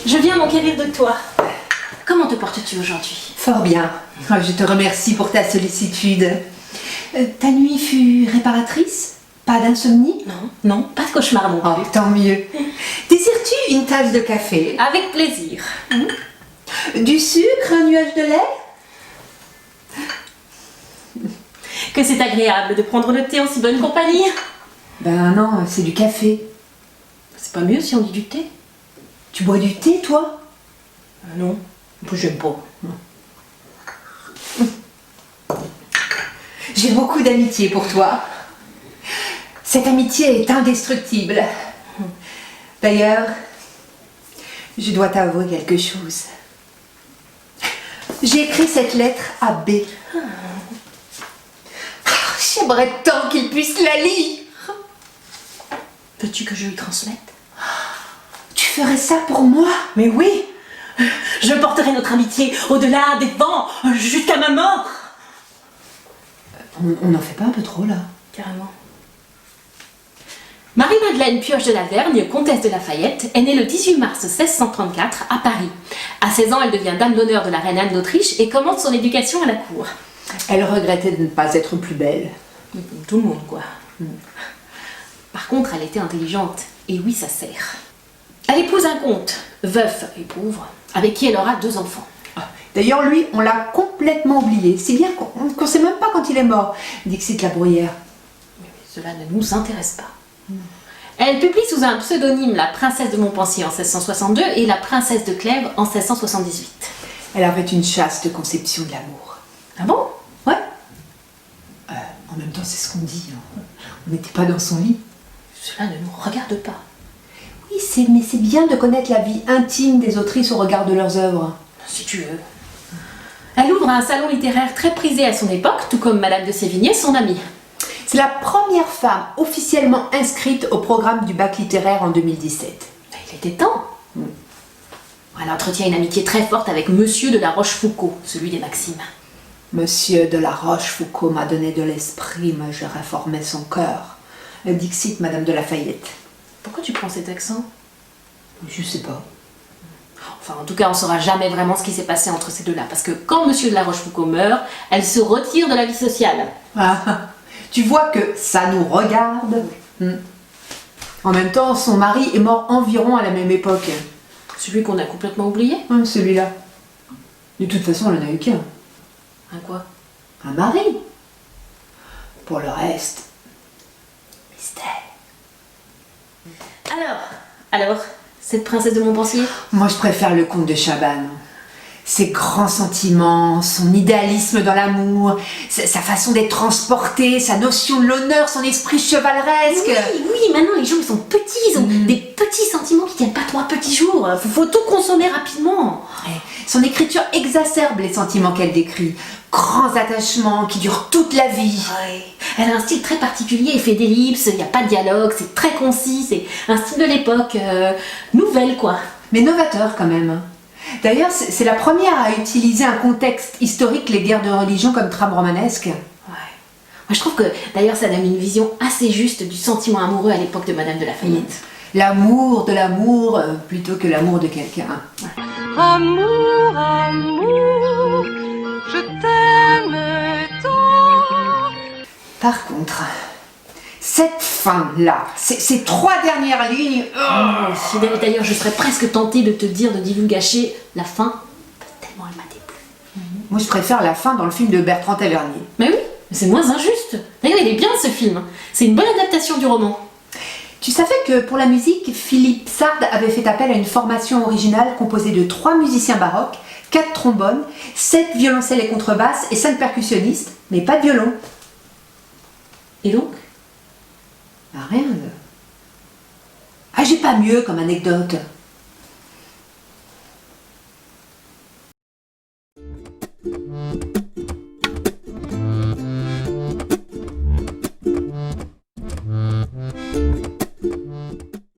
Je viens m'enquérir de toi. Comment te portes-tu aujourd'hui? Fort bien. Je te remercie pour ta sollicitude. Ta nuit fut réparatrice? Pas d'insomnie? Non, pas de cauchemar non plus. Oh, tant mieux. Désires-tu une tasse de café? Avec plaisir. Du sucre, un nuage de lait? Que c'est agréable de prendre le thé en si bonne compagnie. Ben non, c'est du café. C'est pas mieux si on dit du thé? Tu bois du thé, toi? Non, j'aime pas. J'ai beaucoup d'amitié pour toi. Cette amitié est indestructible. D'ailleurs, je dois t'avouer quelque chose. J'ai écrit cette lettre à B. J'aimerais tant qu'il puisse la lire. Veux-tu que je lui transmette? Tu ferais ça pour moi? Mais oui! Je porterai notre amitié au-delà des vents, jusqu'à ma mort! On n'en fait pas un peu trop, là? Carrément. Marie-Madeleine Pioche de la Vergne, comtesse de Lafayette, est née le 18 mars 1634 à Paris. À 16 ans, elle devient dame d'honneur de la reine Anne d'Autriche et commence son éducation à la cour. Elle regrettait de ne pas être plus belle. Tout le monde, quoi. Par contre, elle était intelligente. Et oui, ça sert. Elle épouse un comte, veuf et pauvre, avec qui elle aura 2 enfants. D'ailleurs, lui, on l'a complètement oublié. Si bien qu'on ne sait même pas quand il est mort. Dixit la Bruyère. Mais cela ne nous intéresse pas. Elle publie sous un pseudonyme La princesse de Montpensier en 1662 et La princesse de Clèves en 1678. Elle avait une chaste conception de l'amour. Ah bon? Ouais. En même temps, c'est ce qu'on dit. Hein. On n'était pas dans son lit. Cela ne nous regarde pas. Oui, mais c'est bien de connaître la vie intime des autrices au regard de leurs œuvres. Si tu veux. Elle ouvre un salon littéraire très prisé à son époque, tout comme Madame de Sévigné, son amie. C'est la première femme officiellement inscrite au programme du bac littéraire en 2017. Il était temps. Elle entretient une amitié très forte avec Monsieur de la Rochefoucauld, celui des Maximes. Monsieur de la Rochefoucauld m'a donné de l'esprit, mais je réformais son cœur. Dixit Madame de Lafayette. Pourquoi tu prends cet accent? Je sais pas. Enfin, en tout cas, on ne saura jamais vraiment ce qui s'est passé entre ces deux-là, parce que quand Monsieur de la Rochefoucauld meurt, elle se retire de la vie sociale. Ah, tu vois que ça nous regarde. En même temps, son mari est mort environ à la même époque. Celui qu'on a complètement oublié? Celui-là. De toute façon, elle en a eu qu'un. Un quoi? Un mari. Pour le reste, mystère. Alors, cette princesse de Montpensier? Moi, je préfère le conte de Chabannes. Ses grands sentiments, son idéalisme dans l'amour, sa façon d'être transportée, sa notion de l'honneur, son esprit chevaleresque. Oui, maintenant les gens ils sont petits, ils ont des petits sentiments qui tiennent pas 3 petits jours. Faut tout consommer rapidement. Son écriture exacerbe les sentiments qu'elle décrit. Grands attachements qui durent toute la vie. Ouais. Elle a un style très particulier, elle fait des ellipses, il n'y a pas de dialogue, c'est très concis, c'est un style de l'époque, nouvelle quoi. Mais novateur quand même. D'ailleurs, c'est la première à utiliser un contexte historique, les guerres de religion, comme trame romanesque. Ouais. Moi je trouve que d'ailleurs ça donne une vision assez juste du sentiment amoureux à l'époque de Madame de Lafayette. L'amour de l'amour plutôt que l'amour de quelqu'un. Ouais. Amour, amour, je t'aime tant. Par contre, cette fin-là, ces 3 dernières lignes... D'ailleurs, je serais presque tentée de te dire de divulgacher la fin, tellement elle m'a déplu. Moi, je préfère la fin dans le film de Bertrand Tavernier. Mais oui, mais c'est moins injuste. D'ailleurs, il est bien ce film. C'est une bonne adaptation du roman. Tu savais que pour la musique, Philippe Sard avait fait appel à une formation originale composée de 3 musiciens baroques, 4 trombones, 7 violoncelles et contrebasses et 5 percussionnistes, mais pas de violon. Et donc? Bah, rien. Ah, j'ai pas mieux comme anecdote.